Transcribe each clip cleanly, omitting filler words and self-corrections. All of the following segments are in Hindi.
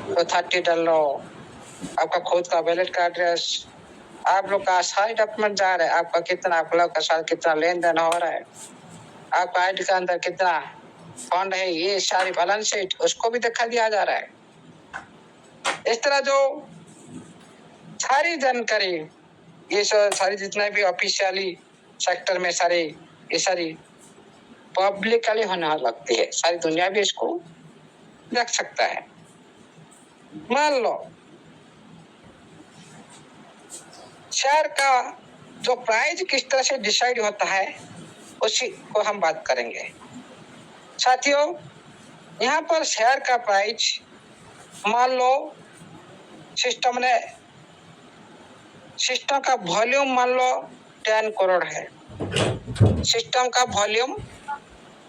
तो 30 डाल लो, आपका खुद का वैलेट का एड्रेस, आप लोग का सारे डॉक्यूमेंट जा रहे हैं, आपका कितना, आप लोग का साथ कितना लेन देन हो रहा है, आपका आईडी के अंदर कितना फंड है, ये सारी बैलेंस शीट उसको भी दिखा दिया जा रहा है। इस तरह जो सारी जानकारी, ये सारी जितना भी ऑफिशियली सेक्टर में सारी ये सारी पब्लिकली होने लगती है, सारी दुनिया भी इसको देख सकता है। मान लो शेयर का जो प्राइस किस तरह से डिसाइड होता है उसी को हम बात करेंगे। साथियों, यहाँ पर शेयर का प्राइस मान लो सिस्टम का वॉल्यूम मान लो 10 करोड़ है, सिस्टम का वॉल्यूम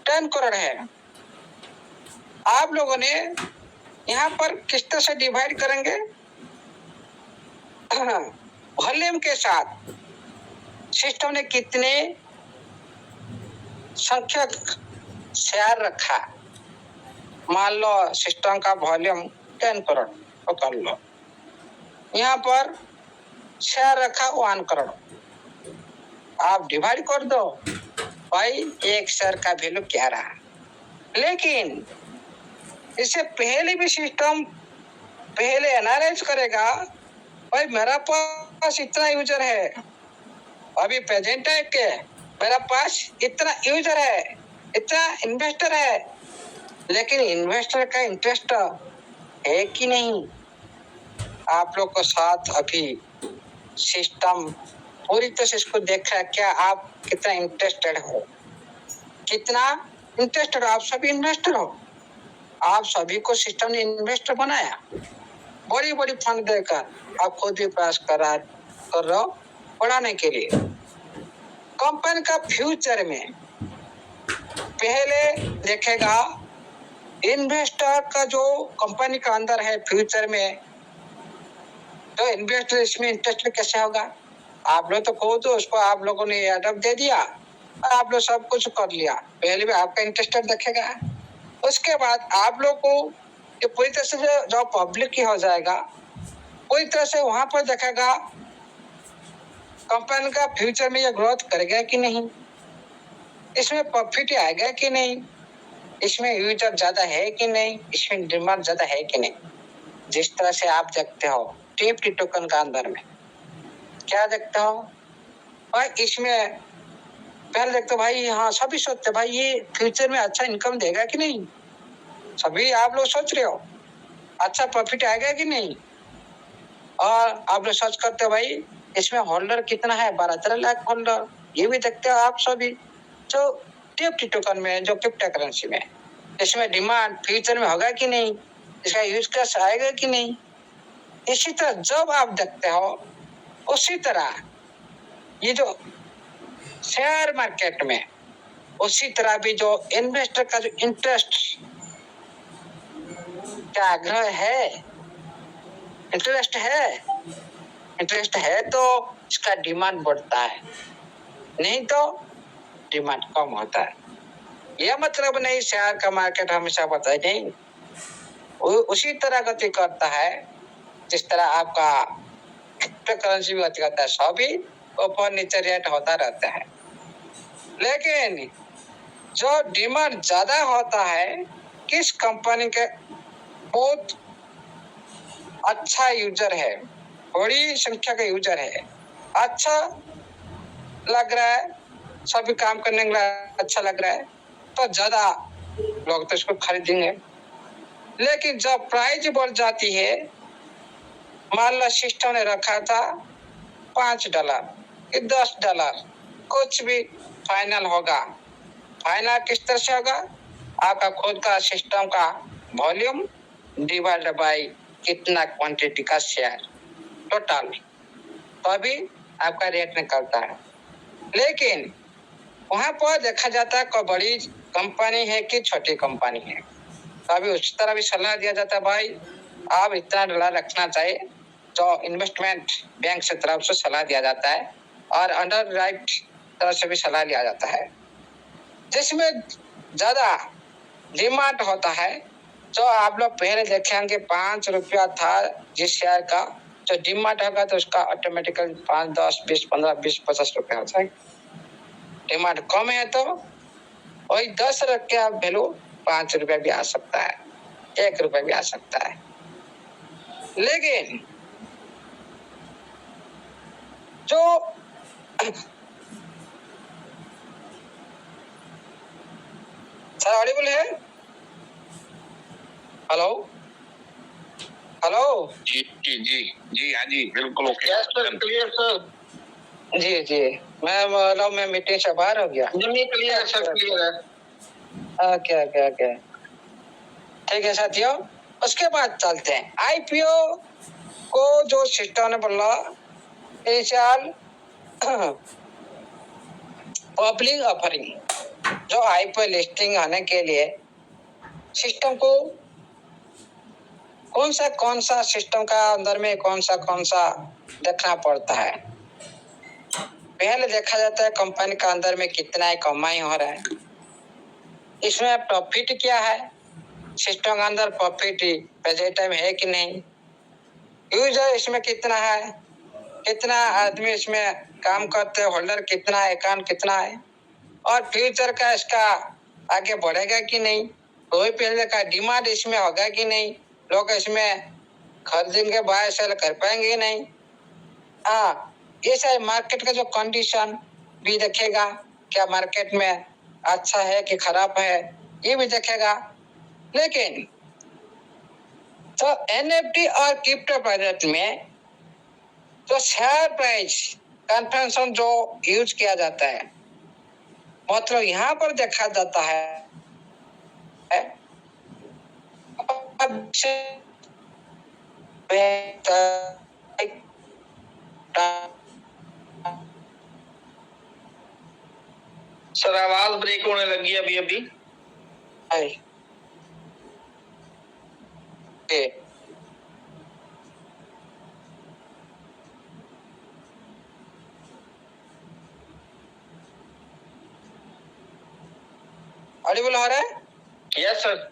10 करोड़ है। आप लोगों ने यहाँ पर किस तरह से डिवाइड करेंगे, वॉल्यूम के साथ सिस्टम ने कितने संख्यक शेयर रखा। मान लो सिस्टम का वॉल्यूम 10 करोड़ पकड़ लो, यहाँ पर शेयर रखा 1 करोड़, आप डिवाइड कर दो भाई, एक शेयर का वैल्यू क्या रहा। लेकिन इससे पहले भी सिस्टम पहले एनालाइज करेगा, भाई मेरा पास इतना यूजर है, अभी प्रेजेंट है के मेरा पास इतना यूजर है, इतना इन्वेस्टर है, लेकिन इन्वेस्टर का इंटरेस्ट है कि नहीं। आप लोग को साथ अभी सिस्टम पूरी तरह से इसको देखा है, क्या आप कितना इंटरेस्टेड हो, कितना इंटरेस्टेड, आप सभी इन्वेस्टर हो, आप सभी को सिस्टम ने इन्वेस्टर बनाया, बड़ी बड़ी फंड देकर आप खुद भी प्रयास कर रहे हो बढ़ाने के लिए। कंपनी का फ्यूचर में पहले देखेगा इन्वेस्टर का जो कंपनी का अंदर है फ्यूचर में, तो इन्वेस्टर इसमें इंटरेस्टेड कैसे होगा। आप लोग तो खुद उसको आप लोगों ने एडप्ट दे दिया, आप लोग सब कुछ कर लिया, पहले भी आपका इंटरेस्टेड देखेगा। उसके बाद आप लोग को ये पूरी तरह से जो पब्लिक ही हो जाएगा, पूरी तरह से वहां पर देखेगा कंपनी का फ्यूचर में ये ग्रोथ करेगा कि नहीं, इसमें प्रॉफिट आएगा कि नहीं, इसमें यूजर ज्यादा है कि नहीं, इसमें डिमांड ज्यादा है कि नहीं। जिस तरह से आप देखते हो टीएफटी टोकन का अंदर में क्या देखते हो भाई, इसमें पहले देखते हो भाई, हाँ सभी सोचते भाई ये फ्यूचर में अच्छा इनकम देगा कि नहीं, सभी आप लोग सोच रहे हो अच्छा प्रॉफिट आएगा कि नहीं, और आप लोग सर्च करते हो भाई इसमें होल्डर कितना है, 12-13 लाख होल्डर, ये भी देखते हो आप सभी। जो टीएफटी टोकन में, जो क्रिप्टो करेंसी में, इसमें डिमांड फ्यूचर में होगा कि नहीं, इसका यूज कैश आएगा कि नहीं। इसी तरह जब आप देखते हो उसी तरह ये जो शेयर मार्केट में, उसी तरह भी जो इन्वेस्टर का जो इंटरेस्ट का आग्रह है, इंटरेस्ट है तो इसका डिमांड बढ़ता है, नहीं तो डिमांड कम होता है। यह मतलब नहीं शेयर का मार्केट हमेशा बढ़ता है, नहीं, उसी तरह गति करता है जिस तरह आपका क्रिप्टो करेंसी भी गति करता है, सभी ऊपर नीचे रेट होता रहता है। लेकिन जो डिमांड ज्यादा होता है, किस कंपनी के बहुत अच्छा यूजर है, बड़ी संख्या का यूजर है, अच्छा लग रहा है, सभी काम करने के लिए अच्छा लग रहा है, तो ज्यादा लोग तो इसको खरीदेंगे। लेकिन जब प्राइस बढ़ जाती है, मान लो सिस्टम ने रखा था $5 कि $10, कुछ भी फाइनल होगा, फाइनल किस तरह से होगा, आपका खुद का सिस्टम का वॉल्यूम डिवाइड बाय कितना क्वांटिटी का शेयर टोटल, तभी आपका रेट निकलता है। लेकिन वहां पर देखा जाता है कोई बड़ी कंपनी है कि छोटी कंपनी है, तभी उस तरह भी सलाह दिया जाता है भाई आप इतना डॉलर रखना चाहिए, जो इन्वेस्टमेंट बैंक से तरफ से सलाह दिया जाता है, और अंडर राइट तरफ से भी सलाह लिया जाता है। जिसमें ज्यादा डिमांड होता है तो आप लोग पहले देखेंगे 5 रुपया था जिस शेयर का, जो डिमांड होगा तो उसका ऑटोमेटिकली 5, 10, 20, 15, 20, 50 रुपया हो जाएगा। डिमांड कम है तो वही 10 रुपया वैल्यू 5 रुपया भी आ सकता है, 1 रुपया भी आ सकता है। लेकिन जो सर ऑडिबल है? हेलो हेलो जी जी जी जी हाँ जी बिल्कुल ओके सर, क्लियर सर। जी जी मैं मीटिंग से बाहर हो गया। नहीं क्लियर है सर, क्लियर है। ओके ओके ओके ठीक है साथियों, उसके बाद चलते हैं आईपीओ को। जो सिस्टम ने बोला इनिशियल पब्लिक ऑफरिंग, जो आईपीओ लिस्टिंग आने के लिए सिस्टम को कौन सा सिस्टम का अंदर में कौन सा देखना पड़ता है। पहले देखा जाता है कंपनी का अंदर में कितना कमाई हो रहा है, इसमें प्रॉफिट क्या है, सिस्टम के अंदर प्रॉफिट प्रेजेंट टाइम है कि नहीं, यूजर इसमें कितना है, कितना आदमी इसमें काम करते हैं, होल्डर कितना है, अकाउंट कितना है, और फ्यूचर का इसका आगे बढ़ेगा कि नहीं, कोई पहले का डिमांड इसमें होगा कि नहीं, लोग इसमें खरीदेंगे, बाय सेल कर पाएंगे कि नहीं। हाँ, ये सारे मार्केट का जो कंडीशन भी देखेगा, क्या मार्केट में अच्छा है कि खराब है, ये भी देखेगा। लेकिन तो एनएफटी और क्रिप्टो प्रोजेक्ट में जो शेयर प्राइस कन्वेंशन जो यूज किया जाता है, मतलब यहाँ पर देखा जाता है सर आवाज ब्रेक होने लगी अभी अभी। ऑडिबल हो रहा है? Yes sir.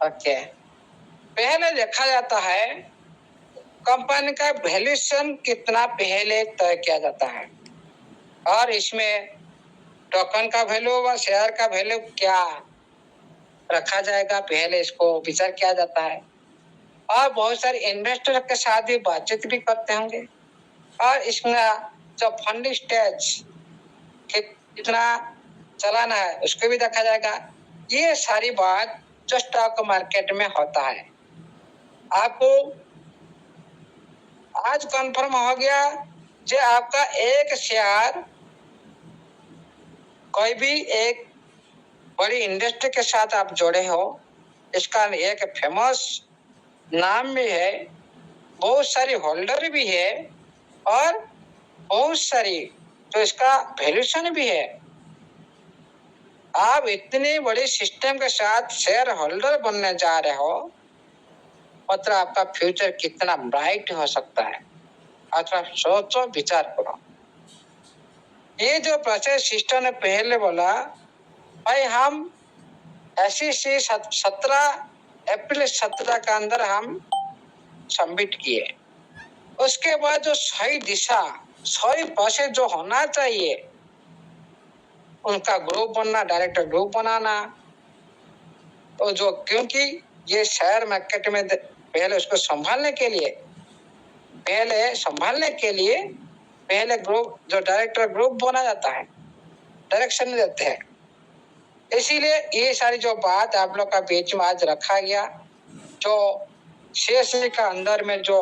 ओके, पहले देखा जाता है कंपनी का वैल्यूएशन कितना पहले तय किया जाता है, और इसमें टोकन का वैल्यू व शेयर का वैल्यू क्या रखा जाएगा, पहले इसको विचार किया जाता है। और बहुत सारे इन्वेस्टर के साथ भी बातचीत भी करते होंगे, और इसमें जो फंड स्टेज कितना चलाना है उसको भी देखा जाएगा। ये सारी बात जो स्टॉक मार्केट में होता है। आपको आज कंफर्म हो गया जो आपका एक शेयर कोई भी एक बड़ी इंडस्ट्री के साथ आप जोड़े हो, इसका एक फेमस नाम भी है, बहुत सारी होल्डर भी है, और बहुत सारी तो इसका वैल्यूएशन भी है। आप इतने बड़े सिस्टम के साथ शेयर होल्डर बनने जा रहे हो, मतलब आपका फ्यूचर कितना ब्राइट हो सकता है, अथवा सोचो, विचार करो। ये जो प्रोसेस सिस्टम ने पहले बोला, भाई हम ऐसी 17 अप्रैल 17 का अंदर हम सबमिट किए, उसके बाद जो सही दिशा, सही प्रोसेस जो होना चाहिए, उनका ग्रुप बनना, डायरेक्टर ग्रुप बनाना, तो जो क्योंकि ये शेयर मार्केट में पहले उसको संभालने के लिए पहले ग्रुप जो डायरेक्टर ग्रुप बना जाता है, डायरेक्शन देते हैं। इसीलिए ये सारी जो बात आप लोग का बीच में आज रखा गया, जो सीएससी का अंदर में जो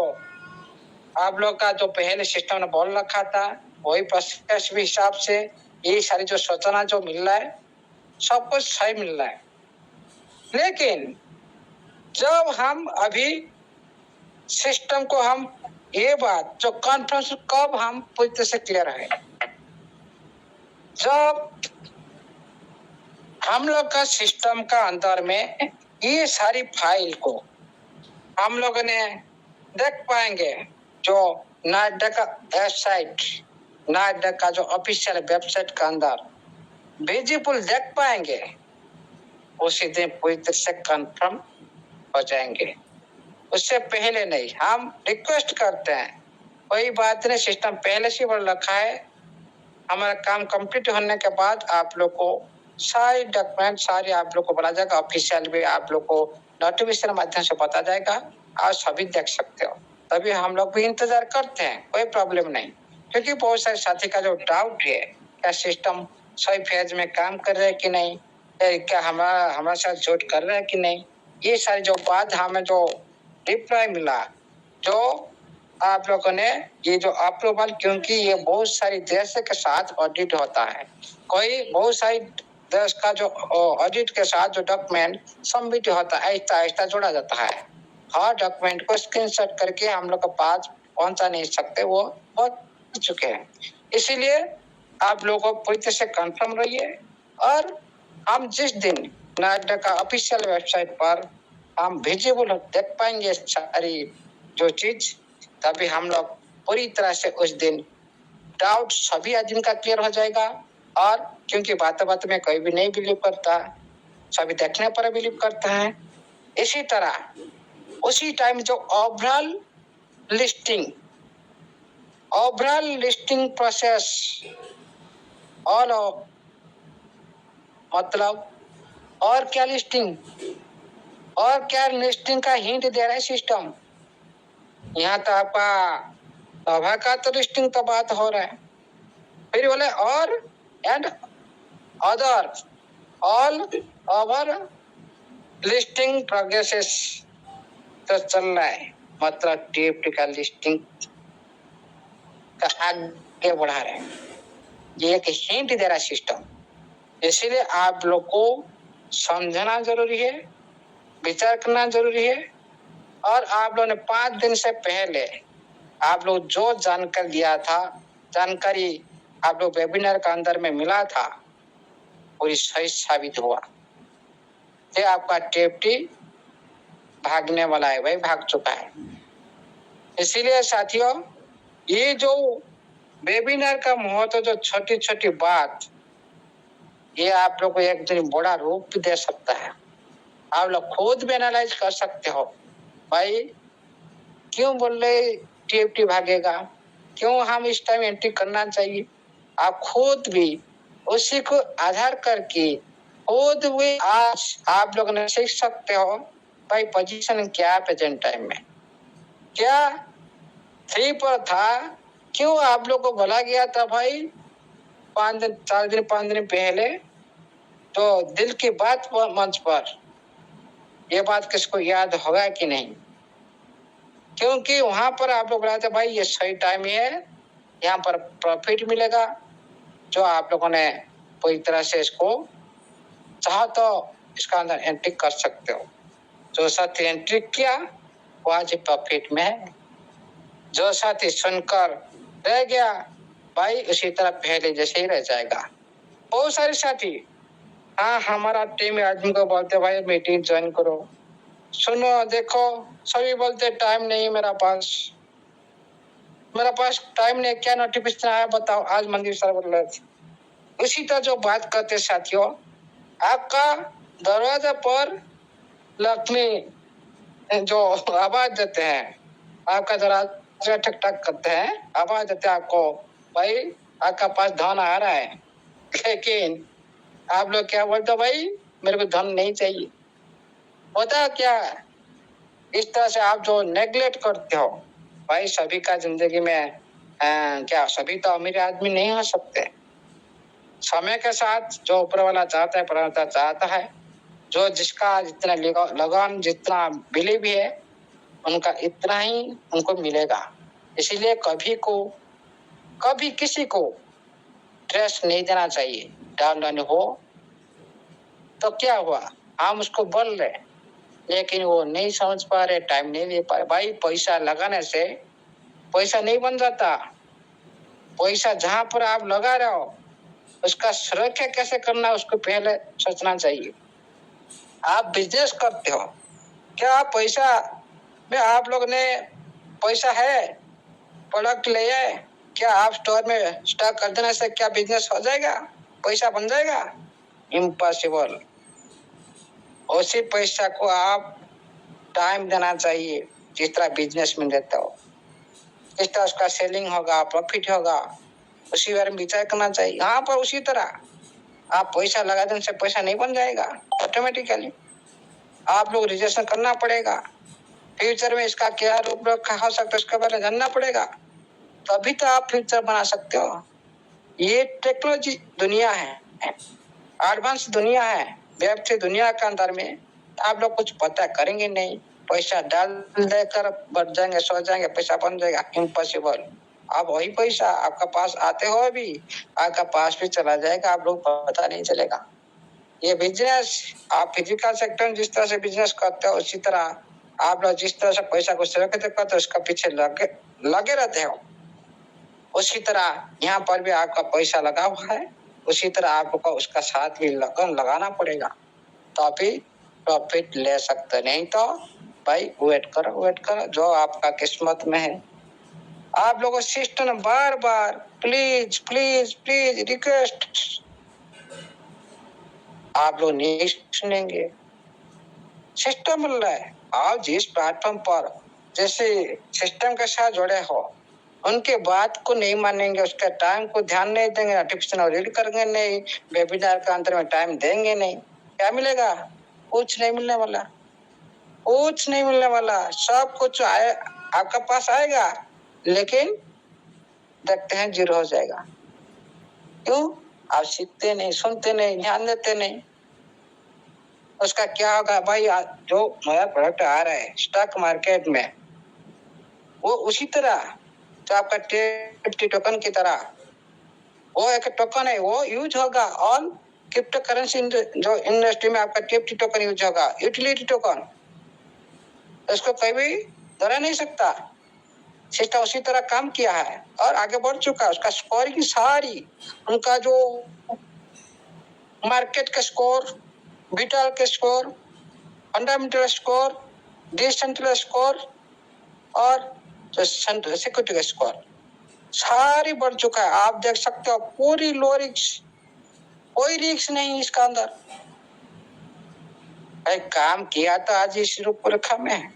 आप लोग का जो पहले सिस्टम ने बोल रखा था, वही प्रोसेस भी हिसाब से ये सारी जो सूचना जो मिल रहा है, सब कुछ सही मिल रहा है। लेकिन जब हम अभी सिस्टम को हम ये बात जो कॉन्फ्रेंस कब हम पूरी तरह से क्लियर है, जब हम लोग का सिस्टम का अंदर में ये सारी फाइल को हम लोगों ने देख पाएंगे, जो नास्डैक का वेबसाइट, नास्डैक का जो ऑफिशियल वेबसाइट का अंदर विजिबल देख पाएंगे। उसी दिन पूरी तरह से कंफर्म हो जाएंगे। उससे पहले नहीं। हम रिक्वेस्ट करते हैं, कोई बात नहीं, सिस्टम पहले से बढ़ रखा है। हमारा काम कंप्लीट होने के बाद आप लोग को सारे डॉक्यूमेंट सारे आप लोग को बोला जाएगा। ऑफिशियल भी आप लोग को नोटिफिकेशन माध्यम से बता जाएगा, आप सभी देख सकते हो। तभी हम लोग भी इंतजार करते हैं, कोई प्रॉब्लम नहीं। क्योंकि बहुत सारे साथी का जो डाउट है, क्या सिस्टम सही फेज में काम कर रहे है कि नहीं, क्या हमारे साथ जोड़ कर रहे हैं कि नहीं, ये सारी जो बात हमें जो रिप्लाई मिला, जो आप लोगों ने ये जो अप्रूवल, क्योंकि ये बहुत सारी देश के साथ ऑडिट होता है, कोई बहुत सारी देश का जो ऑडिट के साथ जो डॉक्यूमेंट सबमिट होता है, आहिस्ता आहिस्ता जोड़ा जाता है। हर डॉक्यूमेंट को स्क्रीनशॉट करके हम लोग के पास पहुंचा नहीं सकते, वो पहुंच चुके हैं। इसीलिए आप लोगों को पूरी तरह से कंफर्म रहिए। और हम जिस दिन नागरिक का ऑफिशियल वेबसाइट पर हम विजिबल देख पाएंगे सारी जो चीज, तभी हम लोग पूरी तरह से उस दिन डाउट सभी आदमी का क्लियर हो जाएगा। और क्योंकि बात में कोई भी नहीं बिलीव करता, सभी देखने पर बिलीव करता है। इसी तरह उसी टाइम जो ओवरऑल लिस्टिंग प्रोसेस ऑल मतलब और क्या लिस्टिंग का हिंट दे रहा है सिस्टम। यहाँ तो आपका सभा का तो लिस्टिंग तो बात हो रहा है, फिर बोले और and other all over listing progresses तो चल रहा है, मतलब टीएफटी का लिस्टिंग का आगे बढ़ा रहे हैं। ये एक हिंट दे रहा है सिस्टम। इसीलिए आप लोग को समझना जरूरी है, विचार करना जरूरी है। और आप लोगों ने 5 दिन से पहले आप लोग जो जानकारी दिया था, जानकारी आप लोग वेबिनार का अंदर में मिला था, पूरी सही साबित हुआ। ये आपका टीएफटी भागने वाला है, भाई भाग चुका है। इसीलिए साथियों, ये जो वेबिनार का महत्व, जो छोटी छोटी बात, ये आप लोग को एक दिन बड़ा रूप दे सकता है। आप लोग खुद भी एनालाइज कर सकते हो, भाई क्यों बोल रहे टीएफटी भागेगा, क्यों हम इस टाइम एंट्री करना चाहिए। आप खुद भी उसी को आधार करके खुद भी आज आप लोग ने सीख सकते हो, भाई पोजीशन क्या है प्रेजेंट टाइम में, क्या 3 पर था, क्यों आप लोग को बोला गया था भाई 5 दिन पहले, तो दिल की बात मंच पर ये बात किसको याद होगा कि नहीं। क्योंकि वहां पर आप लोग बोला था भाई ये सही टाइम है, यहाँ पर प्रॉफिट मिलेगा, जो आप लोगों ने पूरी तरह से इसको चाहो तो इसका अंदर एंट्री कर सकते हो। जो साथी एंट्री किया वो आज प्रॉफिट में है, जो साथी सुनकर रह गया भाई उसी तरह पहले जैसे ही रह जाएगा। बहुत सारे साथी हाँ हमारा टीम आदमी को बोलते भाई मीटिंग ज्वाइन करो, सुनो देखो, सभी बोलते टाइम नहीं मेरा पास टाइम नहीं, क्या नोटिफिकेशन आया बताओ, आज मंदिर सर बोल रहे थे। उसी तरह जो बात करते साथियों, आपका दरवाजा पर लक्ष्मी जो आवाज देते हैं, आपका दरवाजा ठक ठक करते हैं, आवाज देते हैं आपको भाई आपका पास धन आ रहा है, लेकिन आप लोग क्या बोलते हो, भाई मेरे को धन नहीं चाहिए। होता क्या, इस तरह से आप जो नेग्लेक्ट करते हो, भाई सभी का जिंदगी में क्या सभी तो अमीर आदमी नहीं हो सकते। समय के साथ जो ऊपर वाला चाहता है, परमात्मा चाहता है, जो जिसका जितना लगान जितना बिलीव है उनका इतना ही उनको मिलेगा। इसीलिए कभी किसी को ट्रस्ट नहीं देना चाहिए। डाउन हो तो क्या हुआ, हम उसको बोल रहे लेकिन वो नहीं समझ पा रहे, टाइम नहीं दे पा रहे। भाई पैसा लगाने से पैसा नहीं बन जाता, पैसा जहां पर आप लगा रहे हो उसका सुरक्षा कैसे करना उसको पहले सोचना चाहिए। आप बिजनेस करते हो, क्या पैसा में आप लोग ने पैसा है, प्रोडक्ट ले आए, क्या आप स्टोर में स्टॉक कर देने से क्या बिजनेस हो जाएगा, पैसा बन जाएगा? इम्पॉसिबल। उसी पैसा को आप टाइम देना चाहिए, जिस तरह बिजनेस में देते हो, जिस तरह उसका सेलिंग होगा, प्रॉफिट होगा, उसी बारे में विचार करना चाहिए। यहाँ पर उसी तरह आप पैसा लगा देने से पैसा नहीं बन जाएगा ऑटोमेटिकली। आप लोग रिजर्वेशन करना पड़ेगा, फ्यूचर में इसका क्या रूप रखा हो सकता है उसके बारे में जानना पड़ेगा, तभी तो आप फ्यूचर बना सकते हो। ये टेक्नोलॉजी दुनिया है, एडवांस दुनिया है, वेब 3 दुनिया के अंदर में आप लोग कुछ पता करेंगे नहीं, पैसा डाल देकर बढ़ जाएंगे, सो जाएंगे, पैसा बन जाएगा, इम्पॉसिबल। अब वही पैसा आपका पास आते हो भी आपका पास भी चला जाएगा, आप लोग पता नहीं चलेगा। ये बिजनेस आप फिजिकल सेक्टर में जिस तरह से बिजनेस करते हो, उसी तरह आप लोग जिस तरह से पैसा को सुरक्षित करते हो उसका पीछे लगे रहते हो, उसी तरह यहाँ पर भी आपका पैसा लगा हुआ है, उसी तरह आपको उसका साथ भी लगन लगाना पड़ेगा, तभी प्रॉफिट ले सकते। नहीं तो भाई वेट करो जो आपका किस्मत में है। आप लोगों system bar bar please please please request, आप लोग नहीं सुनेंगे। सिस्टम मिल रहा है, आप जिस प्लेटफॉर्म पर जैसे सिस्टम के साथ जुड़े हो उनके बात को नहीं मानेंगे, उसके टाइम को ध्यान नहीं देंगे, नोटिफिकेशन रीड करेंगे नहीं, वेबिनार के अंदर में टाइम देंगे नहीं, क्या मिलेगा? कुछ नहीं मिलने वाला, कुछ नहीं मिलने वाला। सब कुछ आपका पास आएगा, लेकिन देखते हैं जीरो हो जाएगा। क्यों? आप सीखते नहीं, सुनते नहीं, ध्यान देते नहीं। उसका क्या होगा भाई? जो नया प्रोडक्ट आ रहा है स्टॉक मार्केट में, वो उसी तरह तो आपका टेप्टी टोकन की तरह वो एक टोकन है, वो यूज होगा ऑन क्रिप्टो करेंसी। जो इंडस्ट्री में आपका टेप्टी टोकन यूज होगा, यूटिलिटी टोकन, उसको कोई भी डरा नहीं सकता। सिस्टम उसी तरह काम किया है और आगे बढ़ चुका है। उसका स्कोरिंग सारी, उनका जो मार्केट का स्कोर, बीटा के स्कोर, फंडामेंटल स्कोर, डिसेंट्रल स्कोर और जो सिक्योरिटी का स्कोर सारी बढ़ चुका है। आप देख सकते हो पूरी लो रिस्क, कोई रिस्क नहीं इसका अंदर। भाई काम किया तो आज इस रूपरेखा में।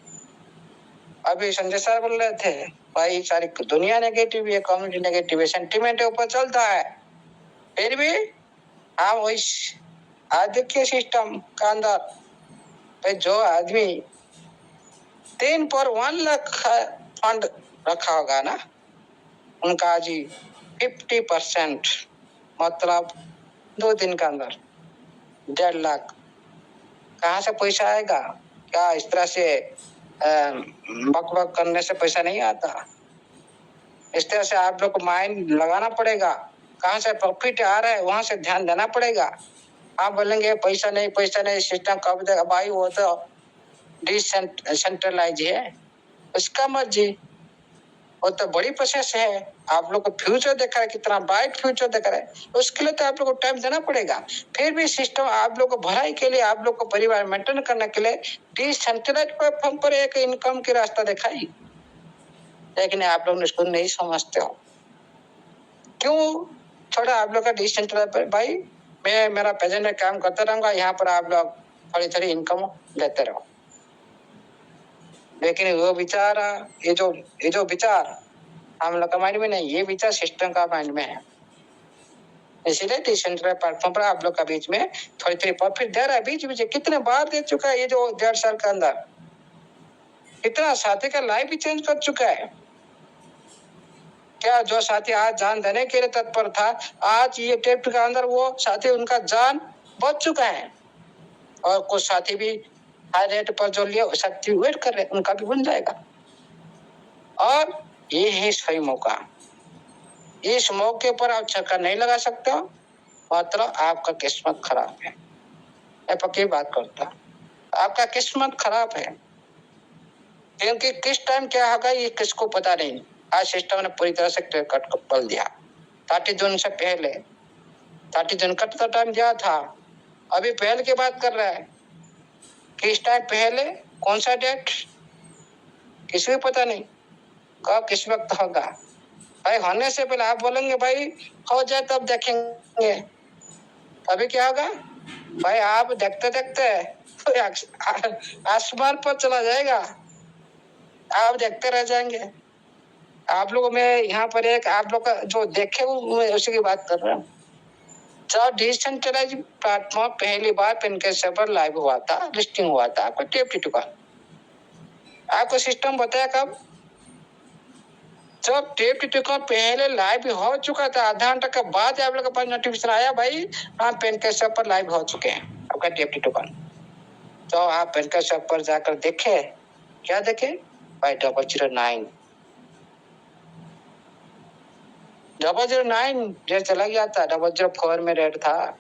अभी संजय सर बोल रहे थे भाई सारी दुनिया नेगेटिव है, कम्युनिटी नेगेटिव है, सेंटिमेंट ऊपर चलता है, फिर भी हम वही आज देखिए सिस्टम का अंदर भाई जो आदमी 3 पर 1 लाख फंड रखा होगा ना, उनका आज 50% मतलब 2 दिन के अंदर 1.5 लाख कहाँ से पैसा आएगा? क्या इस तरह से बक करने से पैसा नहीं आता? इस तरह से आप लोग को माइंड लगाना पड़ेगा, कहाँ से प्रॉफिट आ रहा है वहां से ध्यान देना पड़ेगा। आप बोलेंगे पैसा नहीं सिस्टम कब देगा? भाई वो तो डिसेंट्रलाइज है, उसका मर्जी, वो तो बड़ी प्रोसेस है। आप लोग को फ्यूचर देख रहा है, कितना ब्राइट फ्यूचर देख रहा है, उसके लिए तो आप लोग को टाइम देना पड़ेगा। फिर भी सिस्टम आप लोग को भलाई के लिए, आप लोग को परिवार मेंटेन करने के लिए डिसेंट्रलाइज प्लेटफॉर्म पर एक इनकम की रास्ता दिखाई, लेकिन आप लोग इसको नहीं समझते हो। क्यों? थोड़ा आप लोग का डिसेंट्रलाइज पर भाई मैं मेरा प्रेजेंट में काम करता रहूंगा, यहाँ पर आप लोग थोड़ी थोड़ी इनकम लेते रहो। लेकिन वो विचार, ये जो विचार हम लोग का माइंड में नहीं, ये विचार सिस्टम का माइंड में है। इसीलिए डिसेंट्रलाइज प्लेटफॉर्म पर आप लोग का बीच में थोड़ी थोड़ी प्रॉफिट दे रहा है। बीच बीच कितने बार दे चुका है, ये जो 1.5 साल के अंदर कितना साथी का लाइफ भी चेंज कर चुका है। क्या जो साथी आज जान देने के लिए तत्पर था, आज ये टेप के अंदर वो साथी उनका जान बच चुका है, और कुछ साथी भी हाई रेट पर जो लिए साथी वेट कर रहे, उनका भी बन जाएगा। और ये है सही मौका, इस मौके पर आप छक्का नहीं लगा सकते हो, मतलब आपका किस्मत खराब है। मैं पक्की बात करता हूँ, आपका किस्मत खराब है, क्योंकि किस टाइम क्या होगा ये किसको पता नहीं। आज सिस्टम ने पूरी तरह से क्लियर कट बोल दिया। 30 जून से पहले, 30 जून कट का टाइम दिया था, अभी पहले की बात कर रहा है। किस टाइम पहले, कौन सा डेट, किसी को पता नहीं कब किस वक्त होगा। भाई होने से पहले आप बोलेंगे भाई हो जाए तब देखेंगे, अभी क्या होगा भाई? आप देखते देखते तो आसमान पर चला जाएगा, आप देखते रह जाएंगे। आप लोगों में यहाँ पर एक आप लोग का जो देखे मैं उसी की बात कर रहा हूँ। जब डिसेंट्रलाइज प्लेटफॉर्म पहली बार पेनकेस पर लाइव हुआ था, लिस्टिंग हुआ था, आपको टेप टिटुका आपको सिस्टम बताया कब? जब टेप टिटुका पहले लाइव हो चुका था, आधा घंटा के बाद आप लोग के पास नोटिफिकेशन आया, भाई आप पेनकेस पर लाइव हो चुके हैं आपका टेप टिटुका। तो आप पेनकेस पर जाकर देखे, क्या देखे भाई? 009 रेट चला गया था, 004 में रेट था,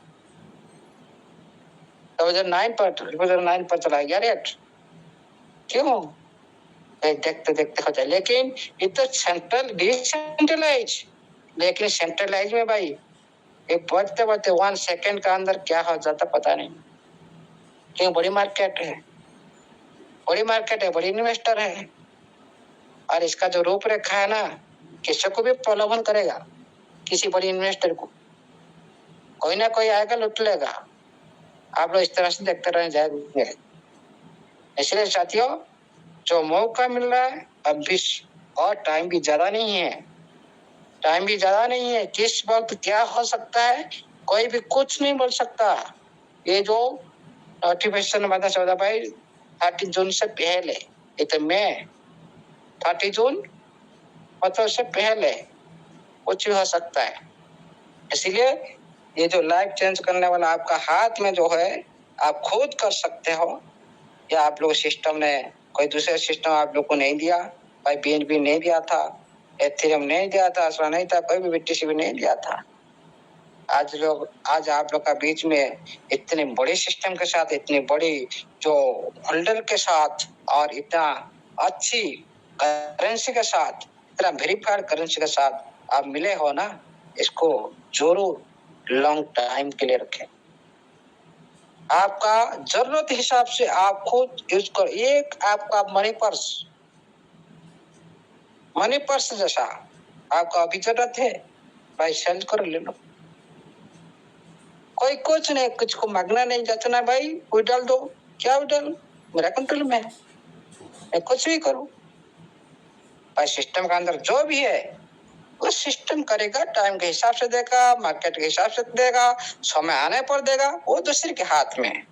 009 पर चला गया रेट। क्यों? देखते देखते हो जाए। लेकिन ये तो सेंट्रल डिसेंट्रलाइज, लेकिन सेंट्रलाइज में भाई ये बढ़ते बढ़ते 1 सेकेंड का अंदर क्या हो जाता पता नहीं। क्यों? बड़ी मार्केट है, बड़ी मार्केट है, बड़ी इन्वेस्टर है, और इसका जो रूपरेखा है ना, किसी को भी प्रलोभन करेगा, किसी बड़ी इन्वेस्टर को कोई ना कोई आएगा लुट लेगा। आप लोग इस तरह से देखते रह जाएंगे। इसलिए साथियों, जो मौका मिल रहा है अभी, और टाइम भी ज्यादा नहीं है, टाइम भी ज्यादा नहीं है। किस वक्त क्या हो सकता है कोई भी कुछ नहीं बोल सकता। ये जो नोटिफिकेशन बता 14 भाई 30 जून से पहले, ये तो मैं 30 जून मतलब से पहले कुछ भी हो सकता है। इसलिए ये जो लाइफ चेंज करने वाला आपका हाथ में जो है, आप खुद कर सकते हो, या आप लोग सिस्टम ने कोई दूसरा सिस्टम आप लोग को नहीं दिया। भाई बीएनबी नहीं दिया था, एथेरियम नहीं दिया था, असला नहीं था, कोई भी बीटीसी भी नहीं दिया था। आज आप लोग का बीच में इतने बड़े सिस्टम के साथ, इतनी बड़ी जो होल्डर के साथ, और इतना अच्छी करेंसी के साथ, इतना वेरीफाइड करेंसी के साथ आप मिले हो ना, इसको जरूर लॉन्ग टाइम के लिए रखें। आपका जरूरत हिसाब से आप खुद यूज करो। एक आपका मनी पर्स जैसा आपका अभी जरूरत है, भाई सेल करो, ले लो। कोई कुछ नहीं, कुछ को मांगना नहीं जाता ना भाई, कोई डाल दो, क्या डाल, मेरा कंट्रोल में है, मैं कुछ भी करूं। भाई सिस्टम के अंदर जो भी है वो सिस्टम करेगा, टाइम के हिसाब से देगा, मार्केट के हिसाब से देगा, समय आने पर देगा, वो दूसरे के हाथ में है।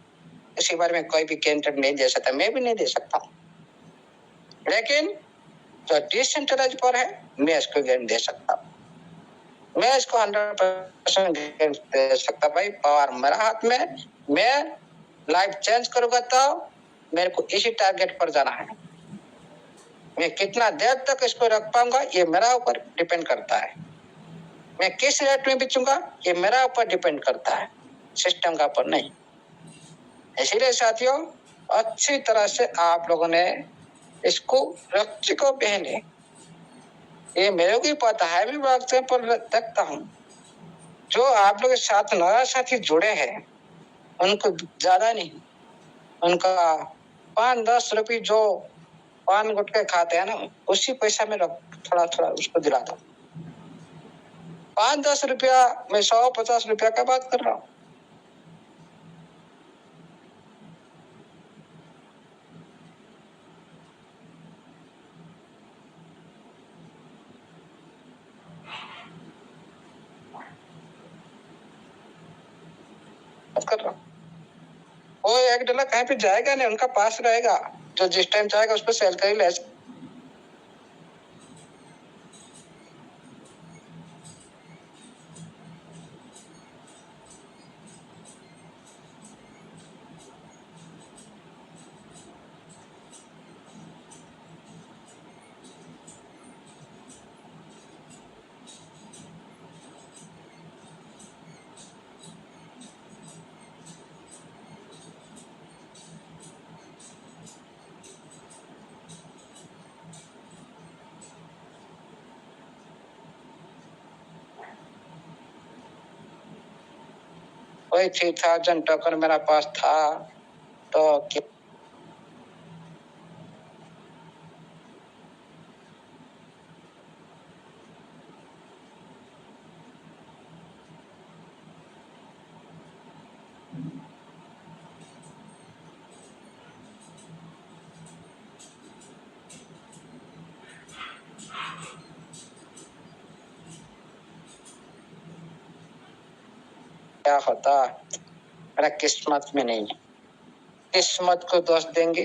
इसी बारे में कोई भी कैंडिडेट नहीं दे सकता, मैं भी नहीं दे सकता। लेकिन जो डिसेंट्रलाइज पर है, मैं इसको गारंटी दे सकता हूँ, मैं इसको 100% गारंटी दे सकता। भाई पावर मेरा हाथ में, मैं लाइफ चेंज करूंगा तो मेरे को इसी टारगेट पर जाना है। मैं कितना देर तक इसको रख पाऊंगा ये मेरा ऊपर डिपेंड करता है। मैं किस रेट में बेचूंगा ये मेरा ऊपर डिपेंड करता है, सिस्टम का ऊपर नहीं। इसीलिए साथियों, अच्छी तरह से आप लोगों ने इसको रस्सी को पहने, ये मेरे को ही पता है, भी व्हाट्सएप पर देखता हूँ, जो आप लोग के साथ नया साथी जुड़े हैं उनको ज्यादा नहीं, उनका 5-10 रुपये जो पान गुटके खाते हैं ना, उसी पैसा में थोड़ा थोड़ा उसको दिला दो। 5-10 रुपया, मैं 100-50 रुपया का बात कर रहा हूँ। कर रहा हूँ, वो $1 कहीं पे जाएगा नहीं, उनका पास रहेगा, जो जिस टाइम चाहेगा उस पर सेल कर ही ले। वही 3000 टोकन मेरा पास था, तो क्या होता मेरा किस्मत में नहीं है, किस्मत को दोष देंगे,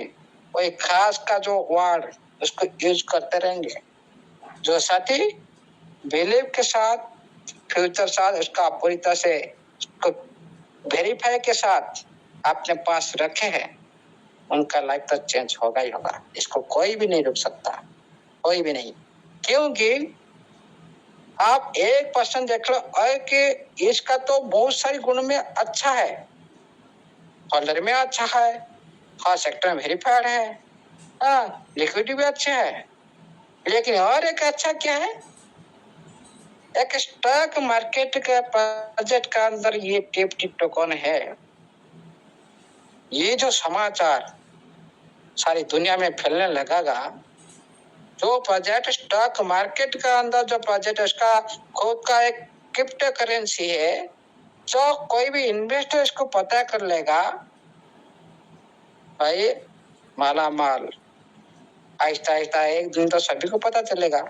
कोई खास का जो वर्ड उसको यूज करते रहेंगे। जो साथी बिलीव के साथ फ्यूचर साथ उसका पूरी तरह से वेरीफाई के साथ अपने पास रखे हैं, उनका लाइफ तो चेंज होगा ही होगा। इसको कोई भी नहीं रोक सकता, कोई भी नहीं। क्योंकि आप 1% देख लो कि इसका तो बहुत सारी गुण में अच्छा है, होल्डर में अच्छा है, हर सेक्टर में वेरीफाइड है, लिक्विडिटी भी अच्छा है, लेकिन और एक अच्छा क्या है, एक स्टॉक मार्केट के बजट का अंदर ये टिप्टी टोकन है। ये जो समाचार सारी दुनिया में फैलने लगेगा, जो बजट स्टॉक मार्केट का अंदर जो बजट उसका खुद का एक क्रिप्टो करेंसी है, जो कोई भी इन्वेस्टर इसको पता कर लेगा, भाई माला माल। आहिस्ता आहिस्ता एक दिन तो सभी को पता चलेगा,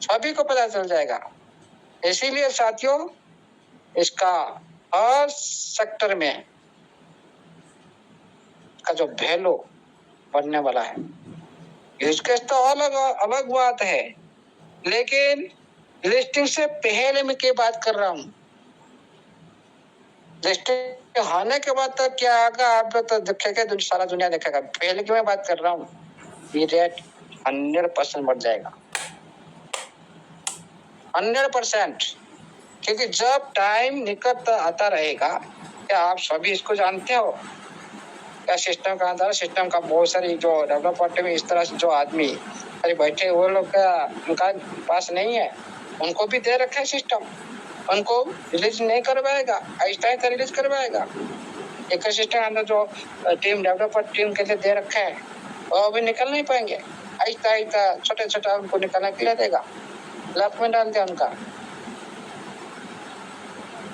सभी को पता चल जाएगा। इसीलिए साथियों इसका हर सेक्टर में का जो वैल्यू बढ़ने वाला है, यूज केस तो अलग अलग बात है, लेकिन लिस्टिंग से पहले मैं क्या बात कर रहा हूँ, लिस्टिंग होने के बाद तो क्या आगा आप तो देखेगा, सारा दुनिया देखेगा। पहले की मैं बात कर रहा हूँ, ये रेट 100% बढ़ जाएगा, 100%। क्योंकि जब टाइम निकट आता रहेगा, क्या आप सभी इसको जानते हो, क्या सिस्टम का अंदर सिस्टम का बहुत सारी जो डेवलपमेंट में इस तरह से जो आदमी अरे बैठे वो लोग का उनका पास नहीं है, उनको भी दे रखा है सिस्टम, उनको रिलीज नहीं करवाएगा, आहिस्ता रिलीज करवाएगा। एक सिस्टम अंदर जो टीम डेवलपर टीम के लिए दे रखा है वो अभी निकल नहीं पाएंगे, आहिस्ता छोटे छोटा उनको निकलने के लिए देगा, लॉक में डाल दिया उनका।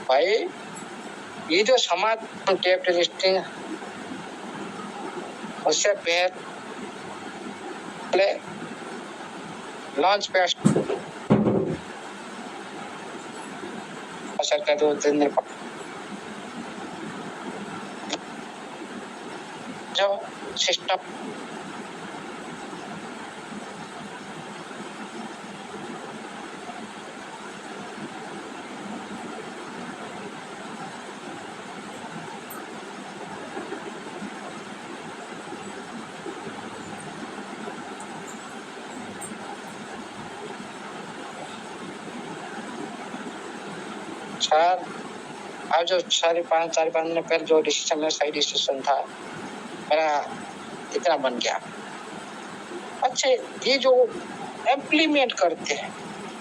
भाई ये जो समाज टेप लिस्टिंग उससे पहले लॉन्च पे सरकार जो दिन जो सिस्टम अब जो 4-5 दिन पहले जो डिसीजन मेरा सही डिसीजन था, मेरा इतना बन गया। अच्छा ये जो इम्प्लीमेंट करते हैं,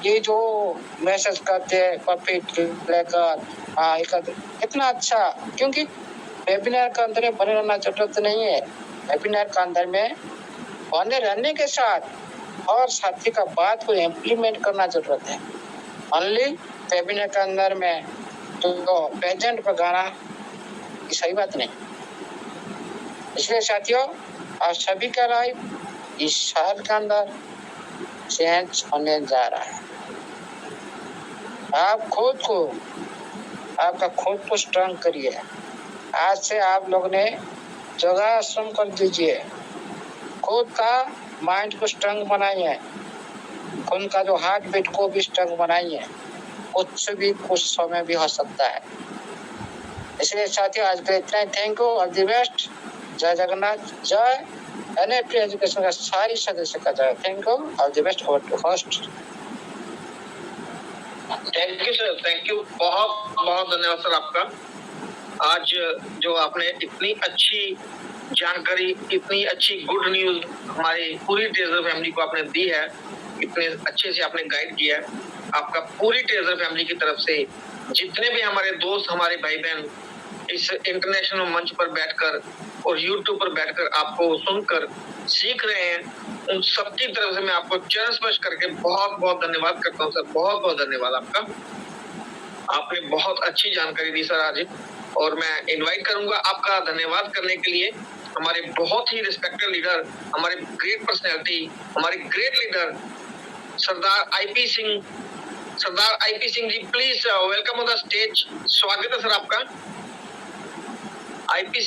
ये जो मैसेज करते हैं प्रॉफिट लेकर इतना अच्छा, क्योंकि वेबिनार के अंदर बने रहना जरूरत नहीं है, वेबिनार के अंदर में बने रहने के साथ और साथी का बात को इम्प्लीमेंट करना जरूरत है। ओनली वेबिनार के अंदर में तो प्रेजेंट पर गाना सही बात नहीं। इसलिए साथियों आप सभी का लाइफ इस साल के अंदर चेंज होने जा रहा है। आप खुद को आपका खुद को स्ट्रॉन्ग करिए। आज से आप लोग ने योगासन कर दीजिए, खुद का माइंड को स्ट्रॉन्ग बनाइए, खुद का जो हार्ट बीट को भी स्ट्रॉन्ग बनाइए, कुछ भी कुछ समय भी हो सकता है। इसलिए साथियों आज के लिए इतना ही। Thank you, all the best. जय जगन्नाथ, जय एनएफटी एजुकेशन का सारी सदस्य का जय। Thank you, all the best for to host. Thank you sir, thank you, बहुत बहुत धन्यवाद सर आपका। आज जो आपने इतनी अच्छी जानकारी, इतनी अच्छी गुड न्यूज हमारी पूरी ट्रेजर फैमिली को आपने दी है, इतने अच्छे से आपने गाइड किया है। आपका पूरी ट्रेजर फैमिली की तरफ से जितने भी हमारे दोस्त, हमारे भाई बहन इस इंटरनेशनल मंच पर बैठकर और यूट्यूब पर बैठकर आपको सुनकर सीख रहे हैं, उन सबकी तरफ से मैं आपको चरण स्पर्श करके बहुत बहुत धन्यवाद करता हूँ सर। बहुत बहुत धन्यवाद आपका, आपने बहुत अच्छी जानकारी दी सर आज। और मैं इनवाइट करूंगा आपका धन्यवाद करने के लिए हमारे बहुत ही रिस्पेक्टेड लीडर, हमारे ग्रेट पर्सनैलिटी, हमारे great leader Sardar IP Singh Sardar IP Singh ji, please welcome on the stage. स्वागत है सर आपका। आईपी